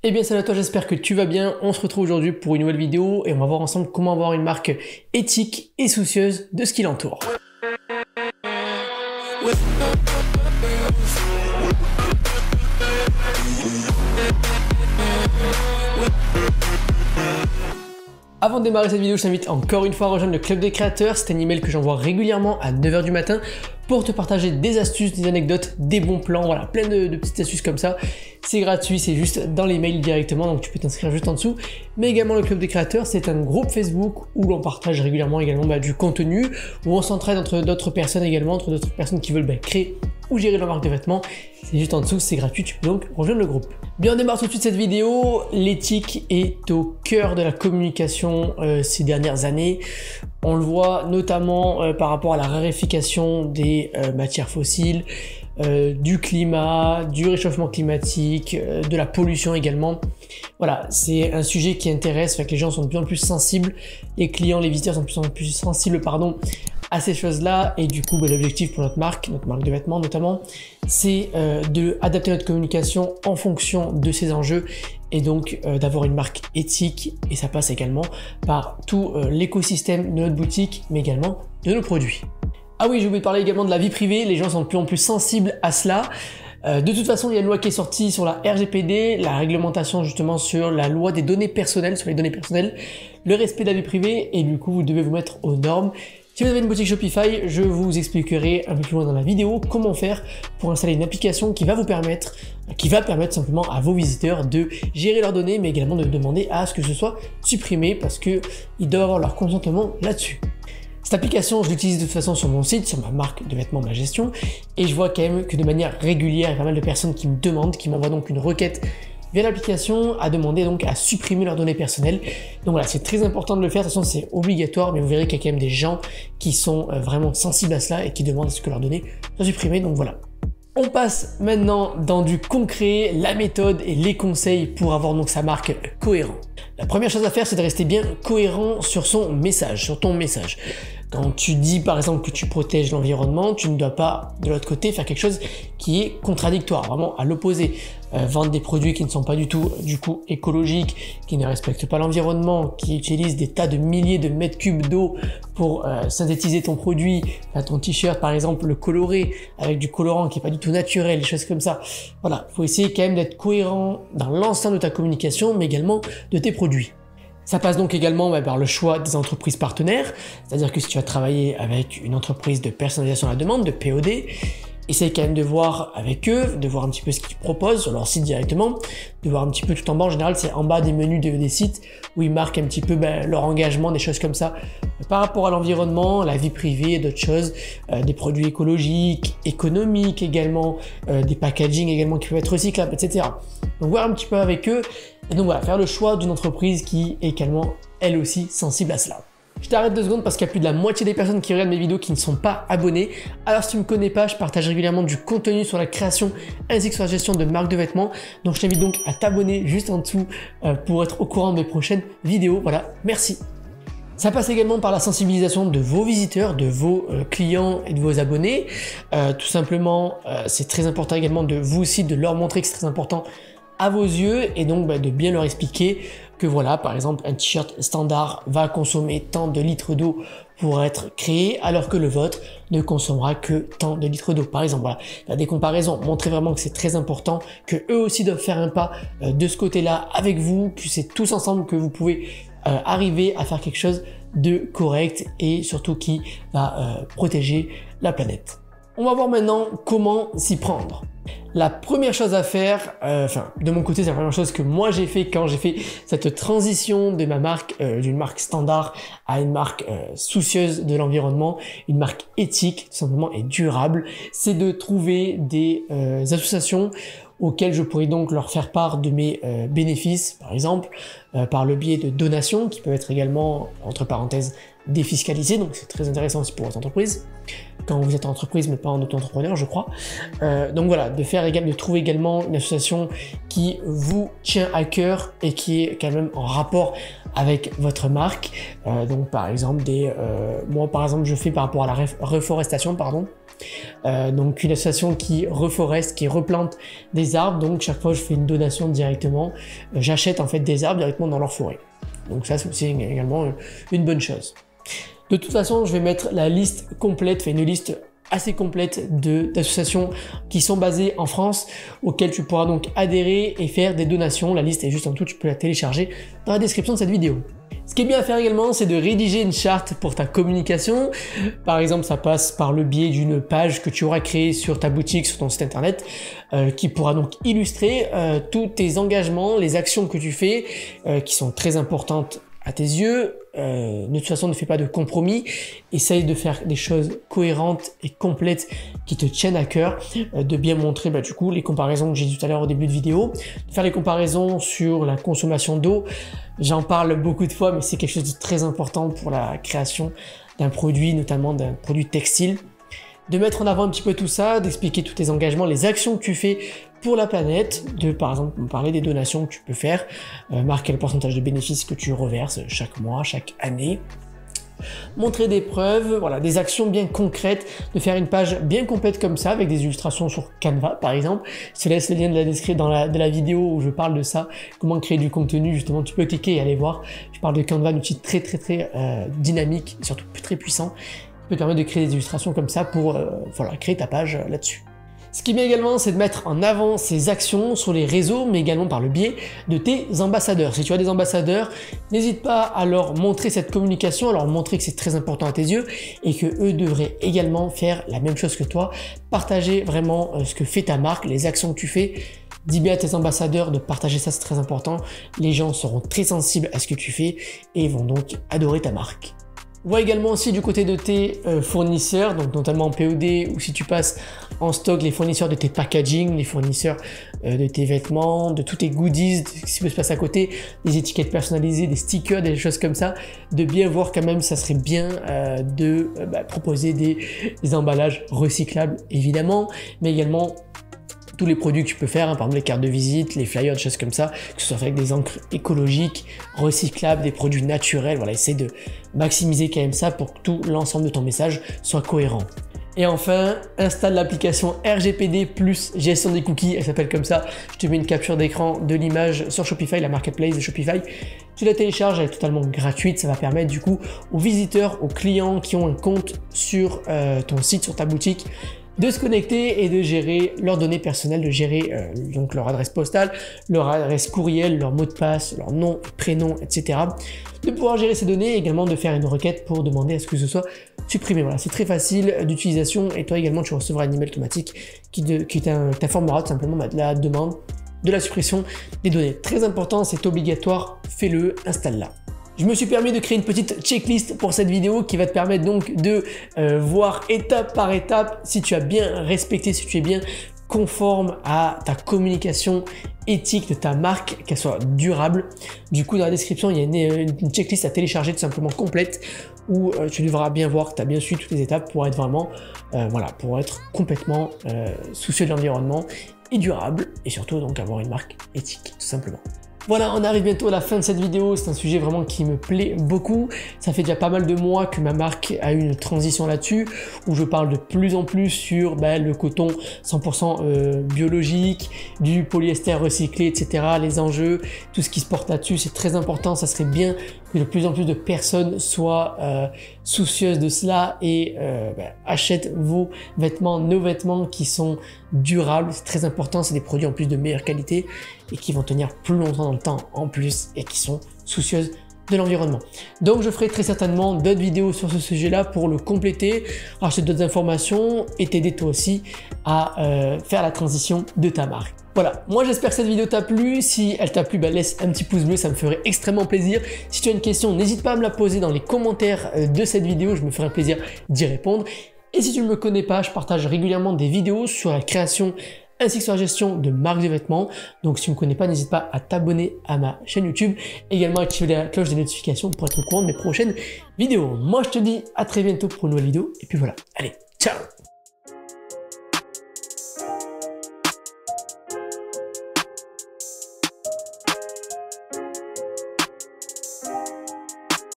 Eh bien salut à toi, j'espère que tu vas bien. On se retrouve aujourd'hui pour une nouvelle vidéo et on va voir ensemble comment avoir une marque éthique et soucieuse de ce qui l'entoure. Avant de démarrer cette vidéo, je t'invite encore une fois à rejoindre le club des créateurs. C'est un email que j'envoie régulièrement à 9 h du matin pour te partager des astuces, des anecdotes, des bons plans, voilà, plein de petites astuces comme ça. C'est gratuit, c'est juste dans l'email directement, donc tu peux t'inscrire juste en dessous. Mais également le club des créateurs, c'est un groupe Facebook où l'on partage régulièrement également du contenu, où on s'entraide entre d'autres personnes également, entre d'autres personnes qui veulent créer ou gérer leur marque de vêtements. C'est juste en dessous, c'est gratuit, tu peux donc rejoindre le groupe. Bien, on démarre tout de suite cette vidéo. L'éthique est au cœur de la communication ces dernières années. On le voit notamment par rapport à la raréfaction des matières fossiles, du climat, du réchauffement climatique, de la pollution également. Voilà, c'est un sujet qui intéresse, fait que les gens sont de plus en plus sensibles, les clients, les visiteurs sont de plus en plus sensibles, à ces choses-là. Et du coup, l'objectif pour notre marque de vêtements notamment, c'est de adapter notre communication en fonction de ces enjeux et donc d'avoir une marque éthique. Et ça passe également par tout l'écosystème de notre boutique, mais également de nos produits. Ah oui, j'ai oublié de parler également de la vie privée. Les gens sont de plus en plus sensibles à cela. De toute façon, il y a une loi qui est sortie sur la RGPD, la réglementation justement sur la loi des données personnelles, sur les données personnelles, le respect de la vie privée, et du coup, vous devez vous mettre aux normes. Si vous avez une boutique Shopify, je vous expliquerai un peu plus loin dans la vidéo comment faire pour installer une application qui va permettre simplement à vos visiteurs de gérer leurs données, mais également de demander à ce que ce soit supprimé parce qu'ils doivent avoir leur consentement là-dessus. Cette application, je l'utilise de toute façon sur mon site, sur ma marque de vêtements Ma Gestion, et je vois quand même que de manière régulière, il y a pas mal de personnes qui me demandent, qui m'envoient donc une requête via l'application à demander donc à supprimer leurs données personnelles. Donc voilà, c'est très important de le faire, de toute façon c'est obligatoire, mais vous verrez qu'il y a quand même des gens qui sont vraiment sensibles à cela et qui demandent à ce que leurs données soient supprimées, donc voilà. On passe maintenant dans du concret, la méthode et les conseils pour avoir donc sa marque cohérente. La première chose à faire, c'est de rester bien cohérent sur son message, sur ton message. Quand tu dis par exemple que tu protèges l'environnement, tu ne dois pas de l'autre côté faire quelque chose qui est contradictoire, vraiment à l'opposé. Vendre des produits qui ne sont pas du tout écologiques, qui ne respectent pas l'environnement, qui utilisent des tas de milliers de mètres cubes d'eau pour synthétiser ton produit, ton t-shirt par exemple, le colorer avec du colorant qui est pas du tout naturel, des choses comme ça. Voilà, il faut essayer quand même d'être cohérent dans l'ensemble de ta communication, mais également de tes produits. Ça passe donc également par le choix des entreprises partenaires, c'est-à-dire que si tu vas travailler avec une entreprise de personnalisation à la demande, de POD, essaye quand même de voir avec eux, de voir un petit peu ce qu'ils proposent sur leur site directement, de voir un petit peu tout en bas. En général, c'est en bas des menus des sites où ils marquent un petit peu leur engagement, des choses comme ça, par rapport à l'environnement, la vie privée et d'autres choses, des produits écologiques, économiques également, des packaging également qui peuvent être recyclables, etc. Donc voir un petit peu avec eux, et donc voilà, faire le choix d'une entreprise qui est également, elle aussi, sensible à cela. Je t'arrête 2 secondes parce qu'il y a plus de la moitié des personnes qui regardent mes vidéos qui ne sont pas abonnées. Alors si tu ne me connais pas, je partage régulièrement du contenu sur la création ainsi que sur la gestion de marques de vêtements. Donc je t'invite donc à t'abonner juste en dessous pour être au courant de mes prochaines vidéos. Voilà, merci. Ça passe également par la sensibilisation de vos visiteurs, de vos clients et de vos abonnés. Tout simplement, c'est très important également de vous aussi de leur montrer que c'est très important à vos yeux et donc de bien leur expliquer que voilà, par exemple, un t-shirt standard va consommer tant de litres d'eau pour être créé, alors que le vôtre ne consommera que tant de litres d'eau. Par exemple, voilà, faire des comparaisons, montrer vraiment que c'est très important, que eux aussi doivent faire un pas de ce côté-là avec vous, que c'est tous ensemble que vous pouvez arriver à faire quelque chose de correct et surtout qui va protéger la planète. On va voir maintenant comment s'y prendre. La première chose à faire, de mon côté, c'est la première chose que moi j'ai fait quand j'ai fait cette transition de ma marque, d'une marque standard à une marque soucieuse de l'environnement, une marque éthique tout simplement et durable, c'est de trouver des associations auxquelles je pourrais donc leur faire part de mes bénéfices, par exemple, par le biais de donations qui peuvent être également, entre parenthèses, défiscalisées, donc c'est très intéressant aussi pour votre entreprise, quand vous êtes en entreprise mais pas en auto-entrepreneur je crois. Donc voilà, de trouver également une association qui vous tient à cœur et qui est quand même en rapport avec votre marque. Donc par exemple moi par exemple je fais par rapport à la reforestation Donc une association qui reforeste, qui replante des arbres. Donc chaque fois je fais une donation directement, j'achète en fait des arbres directement dans leur forêt. Donc ça c'est aussi également une bonne chose. De toute façon je vais mettre la liste complète, une liste assez complète d'associations qui sont basées en France, auxquelles tu pourras donc adhérer et faire des donations. La liste est juste en dessous, tu peux la télécharger dans la description de cette vidéo. Ce qui est bien à faire également, c'est de rédiger une charte pour ta communication. Par exemple, ça passe par le biais d'une page que tu auras créée sur ta boutique, sur ton site internet, qui pourra donc illustrer tous tes engagements, les actions que tu fais, qui sont très importantes à tes yeux. De toute façon, ne fais pas de compromis, essaye de faire des choses cohérentes et complètes qui te tiennent à cœur, de bien montrer du coup les comparaisons que j'ai dit tout à l'heure au début de vidéo, de faire les comparaisons sur la consommation d'eau. J'en parle beaucoup de fois, mais c'est quelque chose de très important pour la création d'un produit, notamment d'un produit textile. De mettre en avant un petit peu tout ça, d'expliquer tous tes engagements, les actions que tu fais pour la planète, de par exemple me parler des donations que tu peux faire, marquer le pourcentage de bénéfices que tu reverses chaque mois, chaque année, montrer des preuves, voilà, des actions bien concrètes, de faire une page bien complète comme ça avec des illustrations sur Canva par exemple. Je te laisse le lien de la description de la vidéo où je parle de ça, comment créer du contenu, justement tu peux cliquer et aller voir. Je parle de Canva, un outil très dynamique et surtout très puissant, qui peut te permettre de créer des illustrations comme ça pour voilà, créer ta page là-dessus. Ce qui est bien également, c'est de mettre en avant ces actions sur les réseaux, mais également par le biais de tes ambassadeurs. Si tu as des ambassadeurs, n'hésite pas à leur montrer cette communication, à leur montrer que c'est très important à tes yeux et que eux devraient également faire la même chose que toi, partager vraiment ce que fait ta marque, les actions que tu fais. Dis bien à tes ambassadeurs de partager ça, c'est très important. Les gens seront très sensibles à ce que tu fais et vont donc adorer ta marque. Vois également aussi du côté de tes fournisseurs, donc notamment en POD ou si tu passes en stock, les fournisseurs de tes packaging, les fournisseurs de tes vêtements, de tous tes goodies, ce qui peut se passer à côté, des étiquettes personnalisées, des stickers, des choses comme ça, de bien voir quand même, ça serait bien de proposer des emballages recyclables évidemment, mais également tous les produits que tu peux faire, par exemple les cartes de visite, les flyers, des choses comme ça, que ce soit avec des encres écologiques, recyclables, des produits naturels, voilà, essaie de maximiser quand même ça pour que tout l'ensemble de ton message soit cohérent. Et enfin, installe l'application RGPD plus gestion des cookies, elle s'appelle comme ça. Je te mets une capture d'écran de l'image sur Shopify, la marketplace de Shopify. Tu la télécharges, elle est totalement gratuite, ça va permettre du coup aux visiteurs, aux clients qui ont un compte sur ton site, sur ta boutique, de se connecter et de gérer leurs données personnelles, de gérer donc leur adresse postale, leur adresse courriel, leur mot de passe, leur nom, prénom, etc. De pouvoir gérer ces données et également de faire une requête pour demander à ce que ce soit supprimé. Voilà, c'est très facile d'utilisation et toi également tu recevras un email automatique qui t'informera tout simplement de la demande de la suppression des données. Très important, c'est obligatoire, fais-le, installe-la. Je me suis permis de créer une petite checklist pour cette vidéo qui va te permettre donc de voir étape par étape si tu as bien respecté, si tu es bien conforme à ta communication éthique de ta marque, qu'elle soit durable. Du coup, dans la description, il y a une checklist à télécharger tout simplement complète où tu devras bien voir que tu as bien suivi toutes les étapes pour être vraiment, voilà, pour être complètement soucieux de l'environnement et durable et surtout donc avoir une marque éthique tout simplement. Voilà, on arrive bientôt à la fin de cette vidéo, c'est un sujet vraiment qui me plaît beaucoup. Ça fait déjà pas mal de mois que ma marque a eu une transition là-dessus, où je parle de plus en plus sur le coton 100% biologique, du polyester recyclé, etc. Les enjeux, tout ce qui se porte là-dessus, c'est très important. Ça serait bien que de plus en plus de personnes soient soucieuses de cela et achètent vos vêtements, nos vêtements qui sont durables. C'est très important, c'est des produits en plus de meilleure qualité et qui vont tenir plus longtemps dans le temps en plus et qui sont soucieuses de l'environnement. Donc je ferai très certainement d'autres vidéos sur ce sujet-là pour le compléter, racheter d'autres informations et t'aider toi aussi à faire la transition de ta marque. Voilà, moi j'espère que cette vidéo t'a plu. Si elle t'a plu, laisse un petit pouce bleu, ça me ferait extrêmement plaisir. Si tu as une question, n'hésite pas à me la poser dans les commentaires de cette vidéo, je me ferai un plaisir d'y répondre. Et si tu ne me connais pas, je partage régulièrement des vidéos sur la création ainsi que sur la gestion de marques de vêtements. Donc si tu ne me connais pas, n'hésite pas à t'abonner à ma chaîne YouTube, également activer la cloche des notifications pour être au courant de mes prochaines vidéos. Moi je te dis à très bientôt pour une nouvelle vidéo, et puis voilà, allez, ciao!